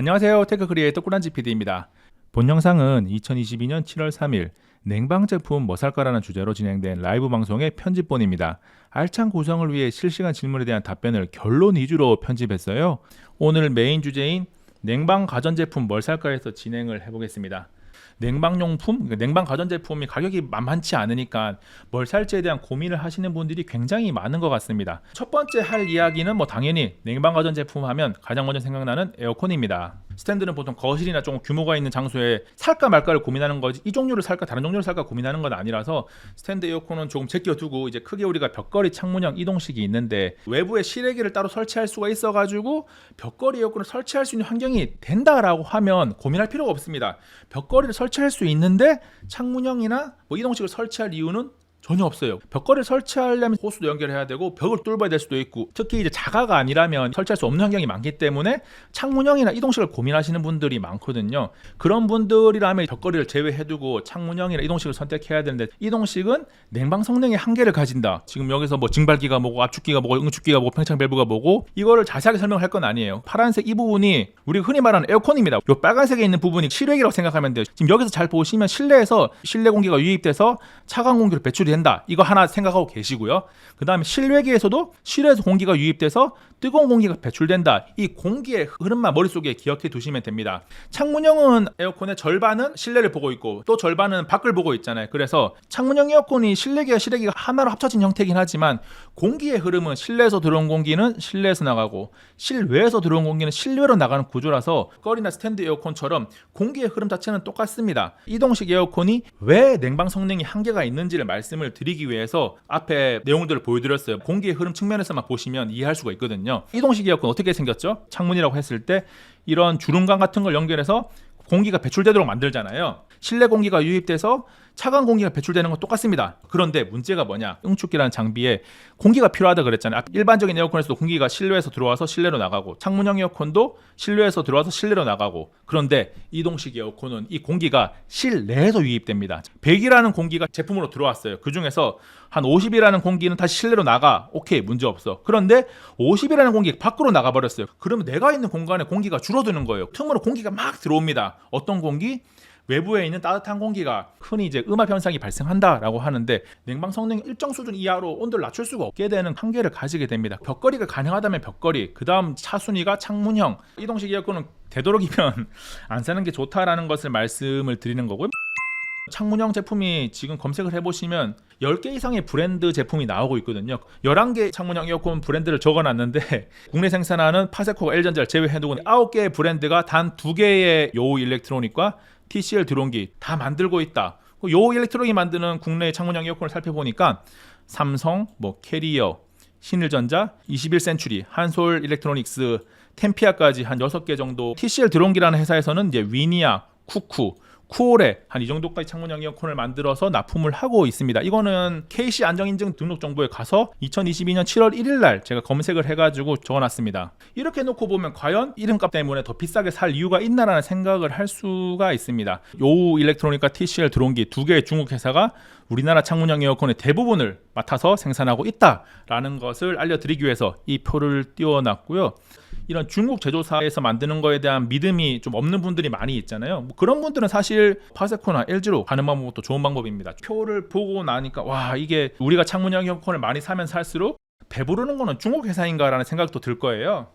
안녕하세요. 테크크리에이터 꾸란지 PD입니다. 본 영상은 2022년 7월 3일 냉방 제품 뭐 살까라는 주제로 진행된 라이브 방송의 편집본입니다. 알찬 구성을 위해 실시간 질문에 대한 답변을 결론 위주로 편집했어요. 오늘 메인 주제인 냉방 가전제품 뭘 살까에서 진행을 해보겠습니다. 냉방용품, 냉방 가전제품이 가격이 만만치 않으니까 뭘 살지에 대한 고민을 하시는 분들이 굉장히 많은 것 같습니다. 첫 번째 할 이야기는 당연히 냉방 가전제품 하면 가장 먼저 생각나는 에어컨입니다. 스탠드는 보통 거실이나 좀 규모가 있는 장소에 살까 말까를 고민하는 거지, 이 종류를 살까 다른 종류를 살까 고민하는 건 아니라서 스탠드 에어컨은 조금 제껴두고 이제 크게 우리가 벽걸이 창문형 이동식이 있는데 외부에 실외기를 따로 설치할 수가 있어가지고 벽걸이 에어컨을 설치할 수 있는 환경이 된다라고 하면 고민할 필요가 없습니다. 벽걸이를 설치할 수 있는데 창문형이나 이동식을 설치할 이유는 전혀 없어요. 벽걸이를 설치하려면 호스도 연결해야 되고 벽을 뚫어야 될 수도 있고, 특히 이제 자가가 아니라면 설치할 수 없는 환경이 많기 때문에 창문형이나 이동식을 고민하시는 분들이 많거든요. 그런 분들이라면 벽걸이를 제외해두고 창문형이나 이동식을 선택해야 되는데, 이동식은 냉방 성능의 한계를 가진다. 지금 여기서 증발기가 뭐고 압축기가 뭐고 응축기가 뭐고 팽창 밸브가 뭐고 이거를 자세하게 설명할 건 아니에요. 파란색 이 부분이 우리가 흔히 말하는 에어컨입니다. 요 빨간색에 있는 부분이 실외기라고 생각하면 돼요. 지금 여기서 잘 보시면 실내에서 실내 공기가 유입돼서 차가운 공기를 배출이 된다. 이거 하나 생각하고 계시고요. 그 다음에 실외기에서도 실외에서 공기가 유입돼서 뜨거운 공기가 배출된다. 이 공기의 흐름만 머릿속에 기억해 두시면 됩니다. 창문형은 에어컨의 절반은 실내를 보고 있고 또 절반은 밖을 보고 있잖아요. 그래서 창문형 에어컨이 실내기와 실외기가 하나로 합쳐진 형태이긴 하지만 공기의 흐름은 실내에서 들어온 공기는 실내에서 나가고 실외에서 들어온 공기는 실외로 나가는 구조라서 거리나 스탠드 에어컨처럼 공기의 흐름 자체는 똑같습니다. 이동식 에어컨이 왜 냉방 성능이 한계가 있는지를 말씀을 드리기 위해서 앞에 내용들을 보여드렸어요. 공기의 흐름 측면에서만 보시면 이해할 수가 있거든요. 이동식 에어컨 어떻게 생겼죠? 창문이라고 했을 때 이런 주름관 같은 걸 연결해서 공기가 배출되도록 만들잖아요. 실내 공기가 유입돼서 차가운 공기가 배출되는 건 똑같습니다. 그런데 문제가 뭐냐? 응축기라는 장비에 공기가 필요하다 그랬잖아요. 일반적인 에어컨에서도 공기가 실내에서 들어와서 실내로 나가고 창문형 에어컨도 실내에서 들어와서 실내로 나가고, 그런데 이동식 에어컨은 이 공기가 실내에서 유입됩니다. 100이라는 공기가 제품으로 들어왔어요. 그 중에서 한 50이라는 공기는 다시 실내로 나가. 오케이, 문제 없어. 그런데 50이라는 공기가 밖으로 나가버렸어요. 그러면 내가 있는 공간에 공기가 줄어드는 거예요. 틈으로 공기가 막 들어옵니다. 어떤 공기? 외부에 있는 따뜻한 공기가 흔히 이제 음압 현상이 발생한다라고 하는데, 냉방 성능 일정 수준 이하로 온도를 낮출 수가 없게 되는 한계를 가지게 됩니다. 벽걸이가 가능하다면 벽걸이, 그 다음 차순위가 창문형, 이동식 에어컨은 되도록이면 안 사는 게 좋다라는 것을 말씀을 드리는 거고요. 창문형 제품이 지금 검색을 해보시면 10개 이상의 브랜드 제품이 나오고 있거든요. 11개 창문형 에어컨 브랜드를 적어놨는데 국내 생산하는 파세코가 LG전자를 제외해두고 9개의 브랜드가 단 2개의 요우 일렉트로닉과 TCL 드론기 다 만들고 있다. 요우 일렉트로닉이 만드는 국내 창문형 에어컨을 살펴보니까 삼성, 캐리어, 신일전자, 21센츄리, 한솔 일렉트로닉스, 템피아까지 한 6개 정도, TCL 드론기라는 회사에서는 이제 위니아, 쿠쿠, 쿠오레 한 이 정도까지 창문형 에어컨을 만들어서 납품을 하고 있습니다. 이거는 KC 안정인증 등록 정보에 가서 2022년 7월 1일 날 제가 검색을 해가지고 적어놨습니다. 이렇게 놓고 보면 과연 이름값 때문에 더 비싸게 살 이유가 있나라는 생각을 할 수가 있습니다. 요우 일렉트로닉과 TCL 드론기 2개의 중국 회사가 우리나라 창문형 에어컨의 대부분을 맡아서 생산하고 있다라는 것을 알려드리기 위해서 이 표를 띄워놨고요. 이런 중국 제조사에서 만드는 거에 대한 믿음이 좀 없는 분들이 많이 있잖아요. 그런 분들은 사실 파세코나 LG로 가는 방법도 좋은 방법입니다. 표를 보고 나니까 와, 이게 우리가 창문형 에어컨을 많이 사면 살수록 배부르는 거는 중국 회사인가라는 생각도 들 거예요.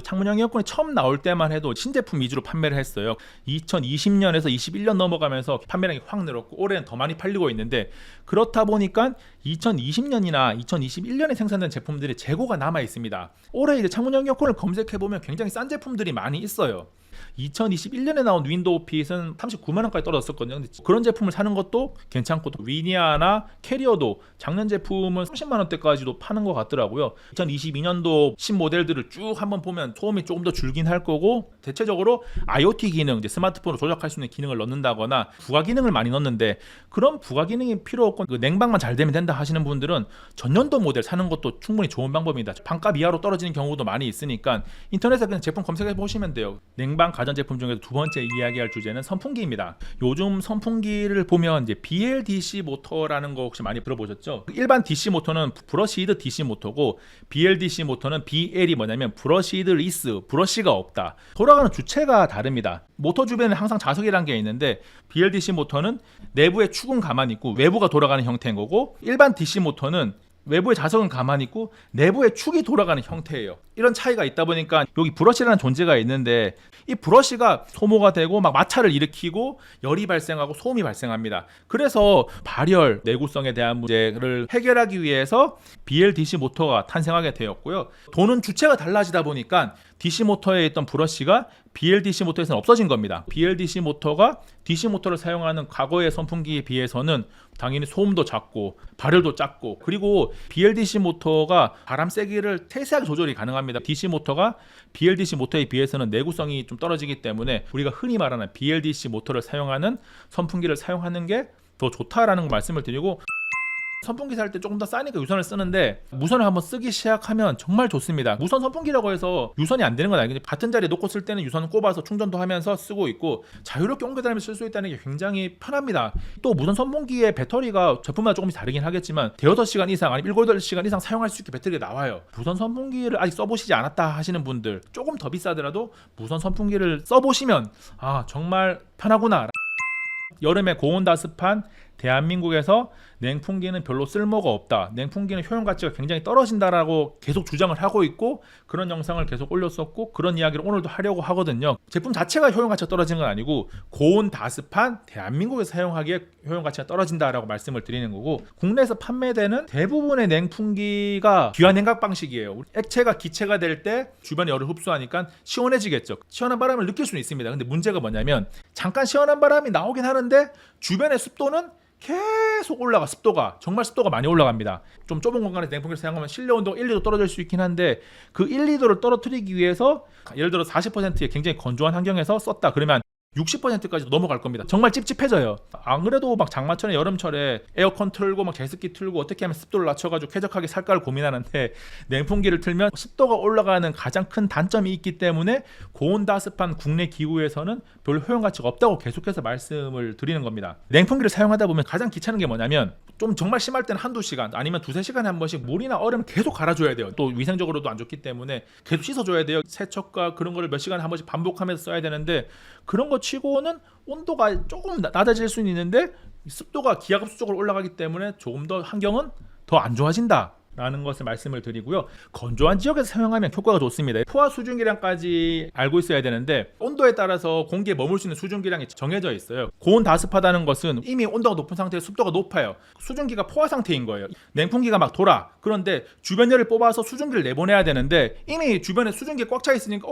창문형 에어컨이 처음 나올 때만 해도 신제품 위주로 판매를 했어요. 2020년에서 21년 넘어가면서 판매량이 확 늘었고 올해는 더 많이 팔리고 있는데, 그렇다 보니까 2020년이나 2021년에 생산된 제품들이 재고가 남아 있습니다. 올해 이제 창문형 에어컨을 검색해 보면 굉장히 싼 제품들이 많이 있어요. 2021년에 나온 윈도우 핏은 39만 원까지 떨어졌었거든요. 근데 그런 제품을 사는 것도 괜찮고, 또 위니아나 캐리어도 작년 제품은 30만 원대까지도 파는 것 같더라고요. 2022년도 신모델들을 쭉 한번 보면 소음이 조금 더 줄긴 할 거고, 대체적으로 IoT 기능, 이제 스마트폰으로 조작할 수 있는 기능을 넣는다거나 부가 기능을 많이 넣는데, 그런 부가 기능이 필요 없고 냉방만 잘 되면 된다 하시는 분들은 전년도 모델 사는 것도 충분히 좋은 방법입니다. 반값 이하로 떨어지는 경우도 많이 있으니까 인터넷에 그냥 제품 검색해 보시면 돼요. 냉방 냉방 가전제품 중에서 두 번째 이야기할 주제는 선풍기입니다. 요즘 선풍기를 보면 이제 BLDC 모터라는 거 혹시 많이 들어보셨죠? 일반 DC 모터는 브러시드 DC 모터고 BLDC 모터는 BL이 뭐냐면 브러시드 리스, 브러시가 없다. 돌아가는 주체가 다릅니다. 모터 주변에 항상 자석이라는 게 있는데 BLDC 모터는 내부에 축은 가만히 있고 외부가 돌아가는 형태인 거고, 일반 DC 모터는 외부의 자석은 가만히 있고 내부의 축이 돌아가는 형태예요. 이런 차이가 있다 보니까 여기 브러시라는 존재가 있는데 이 브러시가 소모가 되고 막 마찰을 일으키고 열이 발생하고 소음이 발생합니다. 그래서 발열, 내구성에 대한 문제를 해결하기 위해서 BLDC 모터가 탄생하게 되었고요. 도는 주체가 달라지다 보니까 DC 모터에 있던 브러시가 BLDC 모터에서는 없어진 겁니다. BLDC 모터가 DC 모터를 사용하는 과거의 선풍기에 비해서는 당연히 소음도 작고 발열도 작고, 그리고 BLDC 모터가 바람 세기를 세세하게 조절이 가능합니다. DC 모터가 BLDC 모터에 비해서는 내구성이 좀 떨어지기 때문에 우리가 흔히 말하는 BLDC 모터를 사용하는 선풍기를 사용하는 게 더 좋다라는 말씀을 드리고, 선풍기 살 때 조금 더 싸니까 유선을 쓰는데 무선을 한번 쓰기 시작하면 정말 좋습니다. 무선 선풍기라고 해서 유선이 안 되는 건 아니거든요. 같은 자리에 놓고 쓸 때는 유선을 꼽아서 충전도 하면서 쓰고 있고 자유롭게 옮겨다니면서 쓸 수 있다는 게 굉장히 편합니다. 또 무선 선풍기의 배터리가 제품마다 조금씩 다르긴 하겠지만 대여섯 시간 이상 아니면 7-8시간 이상 사용할 수 있게 배터리가 나와요. 무선 선풍기를 아직 써보시지 않았다 하시는 분들, 조금 더 비싸더라도 무선 선풍기를 써보시면 정말 편하구나. 여름에 고온다습한 대한민국에서 냉풍기는 별로 쓸모가 없다, 냉풍기는 효용 가치가 굉장히 떨어진다라고 계속 주장을 하고 있고, 그런 영상을 계속 올렸었고 그런 이야기를 오늘도 하려고 하거든요. 제품 자체가 효용 가치가 떨어지는 건 아니고 고온다습한 대한민국에서 사용하기에 효용 가치가 떨어진다라고 말씀을 드리는 거고, 국내에서 판매되는 대부분의 냉풍기가 기화 냉각 방식이에요. 액체가 기체가 될 때 주변에 열을 흡수하니까 시원해지겠죠. 시원한 바람을 느낄 수는 있습니다. 근데 문제가 뭐냐면 잠깐 시원한 바람이 나오긴 하는데 주변의 습도는 계속 올라가. 정말 습도가 많이 올라갑니다. 좀 좁은 공간에서 냉풍기를 사용하면 실내 온도가 1, 2도 떨어질 수 있긴 한데 그 1, 2도를 떨어뜨리기 위해서 예를 들어 40%의 굉장히 건조한 환경에서 썼다 그러면 60%까지 넘어갈 겁니다. 정말 찝찝해져요. 안 그래도 막 장마철에 여름철에 에어컨 틀고 막 제습기 틀고 어떻게 하면 습도를 낮춰가지고 쾌적하게 살까를 고민하는데 냉풍기를 틀면 습도가 올라가는 가장 큰 단점이 있기 때문에 고온다습한 국내 기후에서는 별 효용 가치가 없다고 계속해서 말씀을 드리는 겁니다. 냉풍기를 사용하다 보면 가장 귀찮은 게 뭐냐면 좀 정말 심할 때는 한두 시간 아니면 두세 시간에 한 번씩 물이나 얼음을 계속 갈아줘야 돼요. 또 위생적으로도 안 좋기 때문에 계속 씻어줘야 돼요. 세척과 그런 거를 몇 시간에 한 번씩 반복하면서 써야 되는데 그런 거 치고는 온도가 조금 낮아질 수는 있는데 습도가 기하급수적으로 올라가기 때문에 조금 더 환경은 더 안 좋아진다 라는 것을 말씀을 드리고요. 건조한 지역에서 사용하면 효과가 좋습니다. 포화 수증기량까지 알고 있어야 되는데 온도에 따라서 공기에 머물 수 있는 수증기량이 정해져 있어요. 고온다습하다는 것은 이미 온도가 높은 상태에서 습도가 높아요. 수증기가 포화 상태인 거예요. 냉풍기가 막 돌아. 그런데 주변 열을 뽑아서 수증기를 내보내야 되는데 이미 주변에 수증기가 꽉 차 있으니까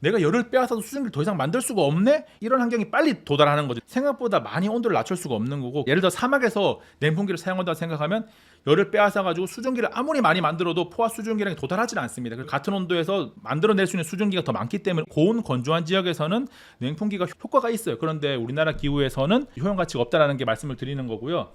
내가 열을 빼앗아서 수증기를 더 이상 만들 수가 없네? 이런 환경이 빨리 도달하는 거죠. 생각보다 많이 온도를 낮출 수가 없는 거고, 예를 들어 사막에서 냉풍기를 사용한다고 생각하면 열을 빼앗아가지고 수증기를 아무리 많이 만들어도 포화 수증기량이 도달하지는 않습니다. 같은 온도에서 만들어낼 수 있는 수증기가 더 많기 때문에 고온 건조한 지역에서는 냉풍기가 효과가 있어요. 그런데 우리나라 기후에서는 효용 가치가 없다는 게 말씀을 드리는 거고요.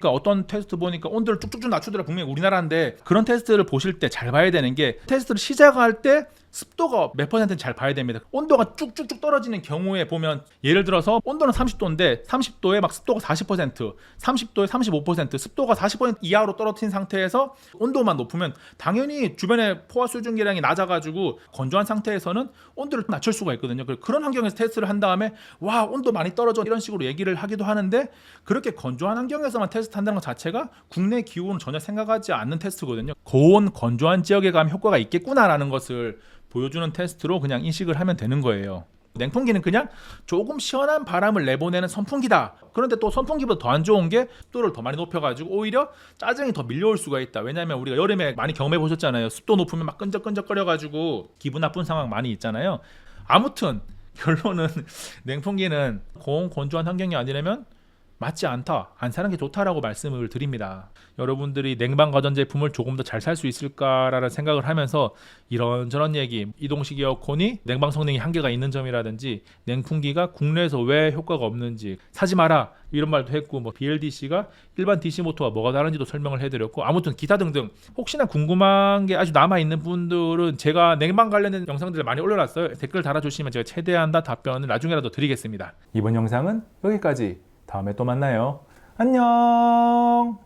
그러니까 어떤 테스트 보니까 온도를 쭉쭉쭉 낮추더라. 분명히 우리나라인데 그런 테스트를 보실 때 잘 봐야 되는 게 테스트를 시작할 때 습도가 몇 %는 잘 봐야 됩니다. 온도가 쭉쭉쭉 떨어지는 경우에 보면 예를 들어서 온도는 30도인데 30도에 막 습도가 40%, 30도에 35%, 습도가 40% 이하로 떨어진 상태에서 온도만 높으면 당연히 주변에 포화 수증기량이 낮아가지고 건조한 상태에서는 온도를 낮출 수가 있거든요. 그런 환경에서 테스트를 한 다음에 와 온도 많이 떨어져 이런 식으로 얘기를 하기도 하는데 그렇게 건조한 환경에서만 테스트 한다는 것 자체가 국내 기후는 전혀 생각하지 않는 테스트거든요. 고온 건조한 지역에 가면 효과가 있겠구나라는 것을 보여주는 테스트로 그냥 인식을 하면 되는 거예요. 냉풍기는 그냥 조금 시원한 바람을 내보내는 선풍기다. 그런데 또 선풍기보다 더 안 좋은 게 습도를 더 많이 높여가지고 오히려 짜증이 더 밀려올 수가 있다. 왜냐하면 우리가 여름에 많이 경험해 보셨잖아요. 습도 높으면 막 끈적끈적거려가지고 기분 나쁜 상황 많이 있잖아요. 아무튼 결론은 냉풍기는 고온 건조한 환경이 아니라면 맞지 않다, 안 사는 게 좋다라고 말씀을 드립니다. 여러분들이 냉방 가전제품을 조금 더 잘 살 수 있을까라는 생각을 하면서 이런저런 얘기, 이동식 에어컨이 냉방 성능이 한계가 있는 점이라든지 냉풍기가 국내에서 왜 효과가 없는지 사지 마라 이런 말도 했고, 뭐 BLDC가 일반 DC 모터와 뭐가 다른지도 설명을 해드렸고, 아무튼 기타 등등 혹시나 궁금한 게 아직 남아있는 분들은 제가 냉방 관련된 영상들을 많이 올려놨어요. 댓글 달아주시면 제가 최대한 다 답변을 나중에라도 드리겠습니다. 이번 영상은 여기까지. 다음에 또 만나요. 안녕.